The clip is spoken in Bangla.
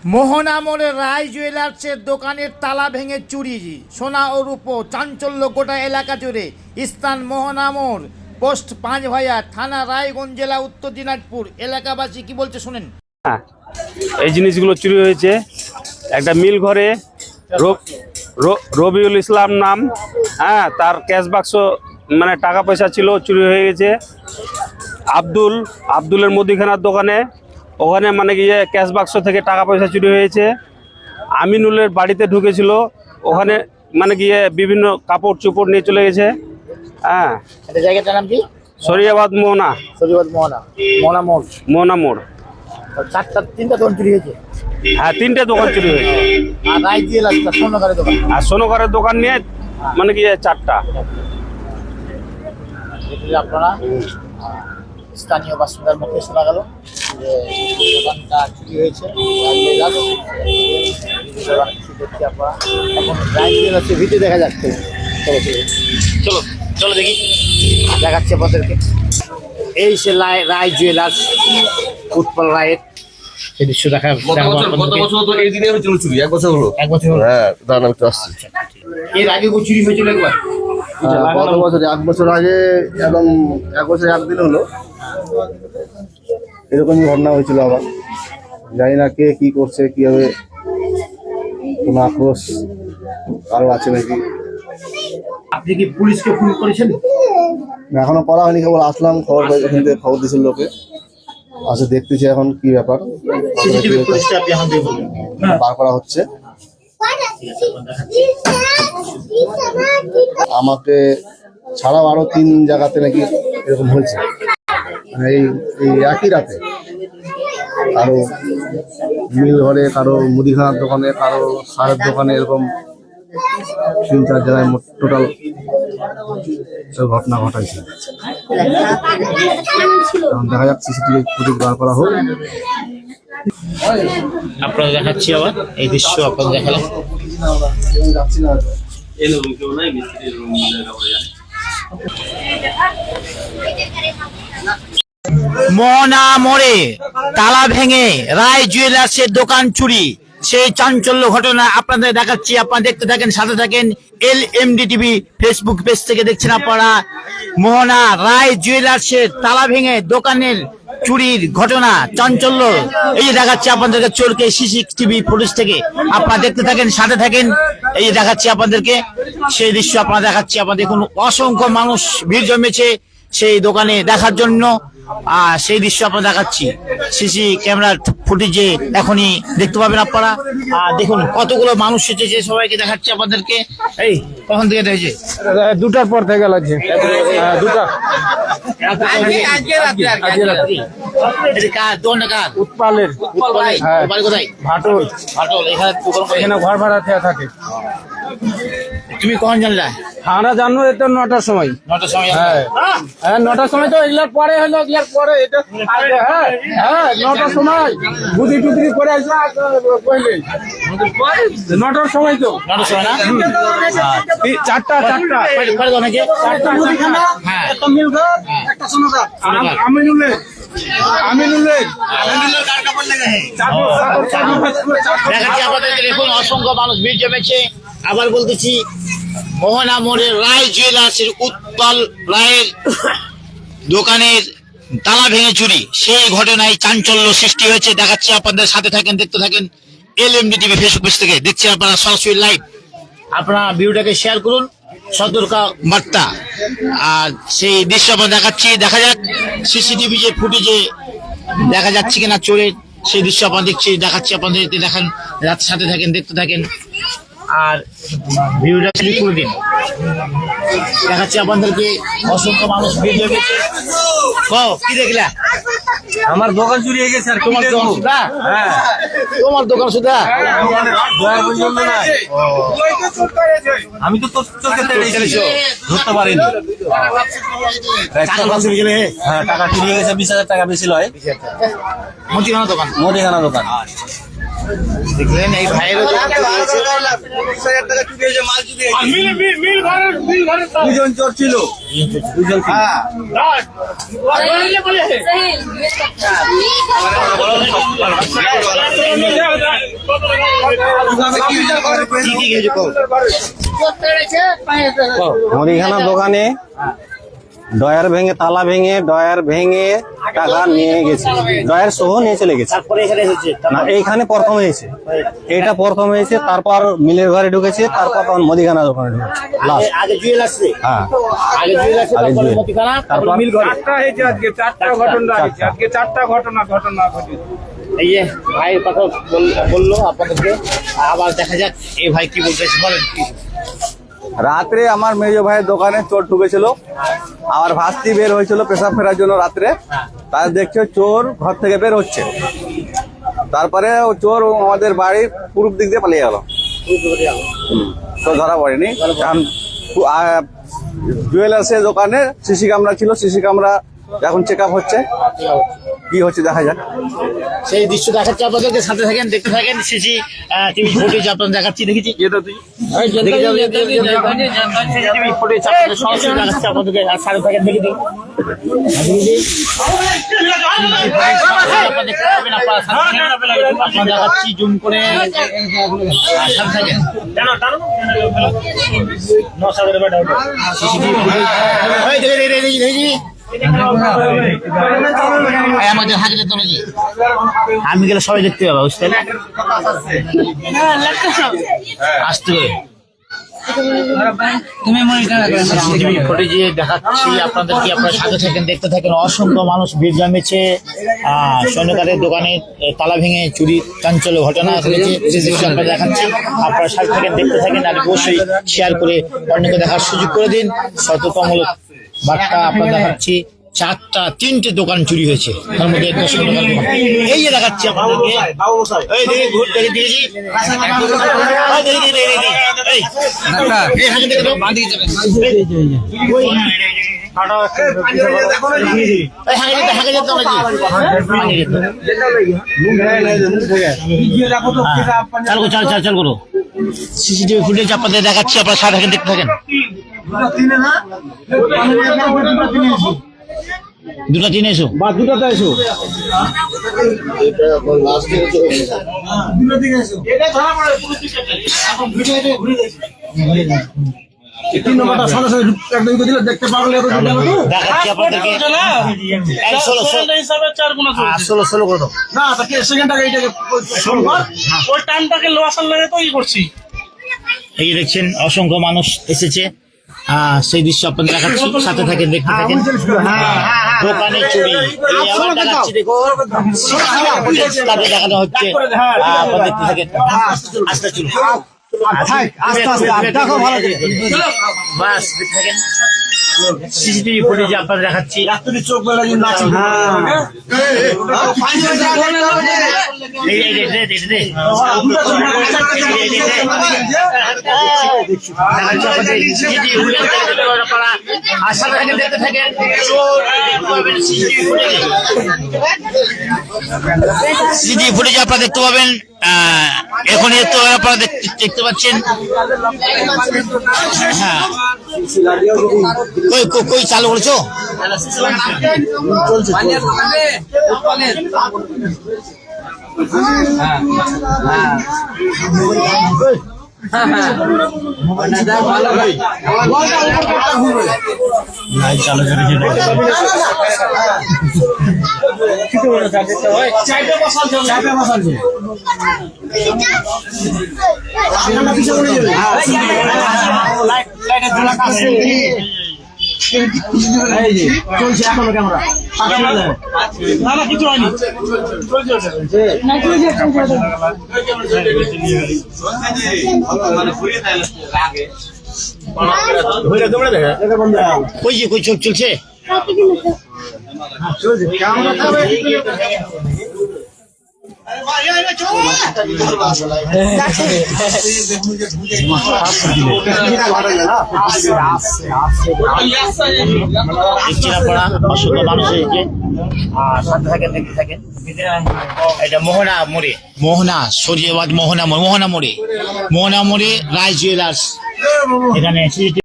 মোহনা মোড়ে রায় জুয়েলার্সের দোকানের তালা ভেঙে চুরি, সোনা ও রূপো, চাঞ্চল্য গোটা এলাকা জুড়ে। স্থান মোহনা মোড়, পোস্ট 5 ভাইয়া, থানা রায়গঞ্জ, জেলা উত্তর দিনাজপুর। এলাকাবাসী কি বলছে শুনেন। এই জিনিসগুলো চুরি হয়েছে। একটা মিল ঘরে রবিউল ইসলাম নাম, তার ক্যাশ বাক্স মানে টাকা পয়সা ছিল, চুরি হয়ে গেছে। আব্দুলের মুদিখানার দোকানে, ওখানে মানে গিয়ে ক্যাশ বাক্স থেকে টাকা পয়সা চুরি হয়েছে। আমিনুলের বাড়িতে ঢুকেছিল, ওখানে মানে গিয়ে বিভিন্ন কাপড় চোপড় নিয়ে চলে গেছে। জায়গাটার নাম কি? শরিয়াবাদ মোহনা মোড়। তিনটা দোকান চুরি হয়েছে। হ্যাঁ, 3টে দোকান চুরি হয়েছে। আর রায় জুয়েলার্স সোনাগারের দোকান, আর সোনকারের দোকান নিয়ে মানে গিয়ে 4টা। আপনারা স্থানীয় বাসিন্দার মুখে শোনা গেল যে দোকানটা চুরি হয়েছে। দেখছি আপনারা এখন রায় জুয়েলার্সের ভিতরে দেখা যাচ্ছে। চলো চলো দেখি, দেখাচ্ছি আপনাদেরকে। এই সে রায় জুয়েলার্স, উৎপল রায়ের এই দৃশ্য দেখা। এর আগে চুরি হয়েছিল একবার, গত বছর 1 বছর আগে এবং 1 বছর 1 দিন হলো এরকমই ঘটনা হয়েছিল। আবার জানি না কে কি করছে, কিভাবে, কোনো আক্রোশ কারো আছে নাকি। আপনি কি পুলিশকে ফোন করেছেন? এখনো করা হয়নি, কেবল আসলাম, খবর খবর দিয়েছিল লোকে, আসে দেখতেছি এখন কি ব্যাপার। বার করা হচ্ছে। আমাকে ছাড়াও আরো 3 জায়গাতে নাকি এরকম হয়েছে, মানে এই একই রাতে। কারো মিল ঘরে, কারো মুদিখানার দোকানে, কারো সারের দোকানে, এরকম 3-4 জায়গায় মোট টোটাল ঘটনা ঘটাইছে। এখন দেখা যাচ্ছে সিসিটিভি ফুটেজ বার করা হোক। আপনারা দেখাচ্ছি আবার এই দৃশ্য, আপনাদের দেখালাম। মোহনা মোড়ে তালা ভেঙে রায় জুয়েলার্সের দোকান চুরি, সেই চাঞ্চল্য ঘটনা আপনাদের দেখাচ্ছি। আপনারা দেখতে থাকেন, সাথে থাকেন। LMD টিভি ফেসবুক পেজ থেকে দেখছেন আপনারা। মোহনা রায় জুয়েলার্সের তালা ভেঙে দোকানের চুরির ঘটনা, চাঞ্চল্য এই যে দেখাচ্ছি আপনাদেরকে চোরকে CCTV ফুটেজ থেকে। আপনারা দেখতে থাকেন, সাথে থাকেন। এই যে দেখাচ্ছি আপনাদেরকে সেই দৃশ্য, আপনারা দেখাচ্ছি। আপনাদের দেখুন, অসংখ্য মানুষ ভিড় জমেছে সেই দোকানে দেখার জন্য। সেই দৃশ্য আপনারা দেখাচ্ছি সিসি ক্যামেরার ফুটেজে, এখনই দেখতে পাবেন আপনারা। দেখুন কতগুলো মানুষ এসেছে, সবাইকে দেখাচ্ছি আপনাদেরকে। এই কখন থেকে দেখেছে? 2টার পর থেকে লাগছে। 2টা উৎপালের। কোথায়? ভাটল। এখানে ঘর ভাড়া থাকে। তুমি কখন জানলা? আমরা জানো এটা 9টার সময়। 9টার সময়? হ্যাঁ 9টার সময় তো এগুলার পরে হলো, এগুলার পরে এটা। হ্যাঁ 9টার সময় বুদ্ধি টুদ্রি করে আসা কইলে 9টার সময় তো। 9টার সময় না? 4টা অনেকে 4টা মুদিখানা, একটা মিলঘর, একটা সোনাদার। আমিনুলের দেখাচ্ছি আপনাদেরকে। দেখুন অসংখ্য মানুষ ভিড় জমেছে। আবার বলতেছি, মোহনা মোড়ের রায় জুয়েলার্সের উৎপল রায়ের দোকানের তালা ভেঙে চুরি, সেই ঘটনায় চাঞ্চল্য সৃষ্টি হয়েছে। দেখাচ্ছি আপনাদের, সাথে থাকেন, দেখতে থাকেন। LMD টিভি ফেসবুক পেজ থেকে দেখছি আপনারা সরাসরি লাইভ। আপনারা ভিডিওটাকে শেয়ার করুন, সতর্ক বার্তা। আর সেই দৃশ্য আপনারা দেখাচ্ছি, দেখা যাক CCTV যে ফুটেজে দেখা যাচ্ছে কিনা চোরের, সেই দৃশ্য আপনারা দেখছি, দেখাচ্ছি আপনাদের। দেখান, রাতের সাথে থাকেন, দেখতে থাকেন। আর ভিডিওটা ক্লিক করে দিন, দেখাচ্ছি আপনাদেরকে। অসংখ্য মানুষ ভিডিও দেখছে। কি দেখলা? আমার দোকান চুরি হয়ে গেছে। আর তোমার দোকান সুদা? হ্যাঁ, তোমার দোকান সুদা? আমি তো চোখে ধরতে পারিনি। হ্যাঁ, টাকা চুরি হয়ে গেছে। 20,000 টাকা বেশি লয়। মুদিখানা দোকান। দেখলেন এই ভাইয়েরও দোকান চুরি হয়েছে। দুজন চোর ছিল, দুজন ছিল। কি কি গেছে কও? মুদিখানা দোকানে ডয়ার ভেঙে, তালা ভেঙে, ডয়ার ভেঙে টাকা নিয়ে গেছে, ডয়ার সহ নিয়ে চলে গেছে। তারপরে এখানে এসেছে, না, এইখানে প্রথম হয়েছে, এইটা প্রথম হয়েছে, তারপর মিলের ঘরে ঢুকেছে, তারপর তখন মুদিখানা দোকানে ঢুকেছে লাস্ট। আগে জুয়েলার্সে, হ্যাঁ, আগে জুয়েলার্সে, আগে তারপরে জুয়েলার্স, মুদিখানা, তারপরে তারপর মিল ঘরে। চারটা ঘটনা ঘটেছে। এই যে ভাইয়ের কথা বললো আপনাদেরকে, আবার দেখা যাক এই ভাই কি বলতে বলেন। রাত্রে আমার মেজ ভাইয়ের দোকানে চোর ঢুকেছিল, আমার ভাস্তি বের হয়েছিল পেশাব ফেরার জন্য রাত্রে। তার দেখছে চোর ঘর থেকে বের হচ্ছে, তারপরে ও চোর আমাদের বাড়ির পূর্ব দিক দিয়ে পালিয়ে গেল। তো ধরা পড়েনি, কারণ জুয়েলার্সের দোকানে সিসি ক্যামেরা ছিল, সিসি ক্যামেরা এখন চেক আপ হচ্ছে, কি হচ্ছে দেখা যাক। সেই দৃশ্য দেখাচ্ছি আপনাদেরকে, সাথে থাকেন, দেখতে থাকেন। সিসি টিভি ফুটেজ আপনাদের দেখাচ্ছি, দেখেছি সিসিটিভি ফুটেজ আপনাদের সরাসরি দেখাচ্ছি আপনাদেরকে, আর সাথে থাকেন, দেখে দিন। দেখাচ্ছি জুম করে, সাথে থাকেন। আমাদের হাজিরা তোলা যে আমি গেলে সবাই দেখতে পাবো, বুঝতে আসতে হবে। ফুটেজে দেখাচ্ছি আপনাদেরকে, আপনারা সাথে থাকেন, দেখতে থাকেন। অসংখ্য মানুষ ভিড় জমেছে স্বর্ণকারের দোকানে তালা ভেঙে চুরি চাঞ্চল্য ঘটনা ঘটেছে, সেই দৃশ্য আপনারা দেখাচ্ছি। আপনারা সাথে থাকেন, দেখতে থাকেন, আর অবশ্যই শেয়ার করে অন্যকে দেখার সুযোগ করে দিন। সতর্কমূলক বার্তা আপনারা দেখাচ্ছি। তিনটে দোকান চুরি হয়েছে, তার মধ্যে একটা স্বর্ণকার দোকান। এই যে দেখাচ্ছি আপনাদেরকে, এই দেখে ঘুর দেখে দিয়েছি, চাল করো। সিসিটিভি ফুটেজ আপনাদের দেখাচ্ছি, আপনারা সাথে থাকেন, দেখতে থাকেন। দুটা তিনে এসো, বা দুটাতে এসো, দেখাচ্ছি আপনাদেরকে। 16 করে দাও না, ওই টানটাকে লোয়াসাল লাগে তো করছি। এই যে দেখছেন অসংখ্য মানুষ এসেছে, সেই দৃশ্য আপনাদের দেখাচ্ছি, সাথে থাকেন, দেখতে থাকেন। দোকানে চুরি, আবার দেখাচ্ছি, দেখো তাদের দেখানো হচ্ছে, আপনারা দেখতে থাকেন। আস্তে চলুন, বাস দেখতে থাকেন। সিসিটিভি ফুটেজে আপনাদের দেখাচ্ছি, চোখ বেলা দেখতে থাকেন। সিসিটিভি ফুটেজে আপনারা দেখতে পাবেন, এখনই তো আপনারা দেখতে পাচ্ছেন। হ্যাঁ, কই চালু করেছো? চলছে। চলছে এখনো ক্যামেরা, না না কিছু হয়নি, কই চোখ চলছে। দেখছেন আপনারা অসংখ্য মানুষ হয়েছে। সাথে থাকেন, দেখতে থাকেন। এটা মোহনা মোড়ে, মোহনা সরিয়াবাদ মোহনা মোড়ে রায় জুয়েলার্স এখানে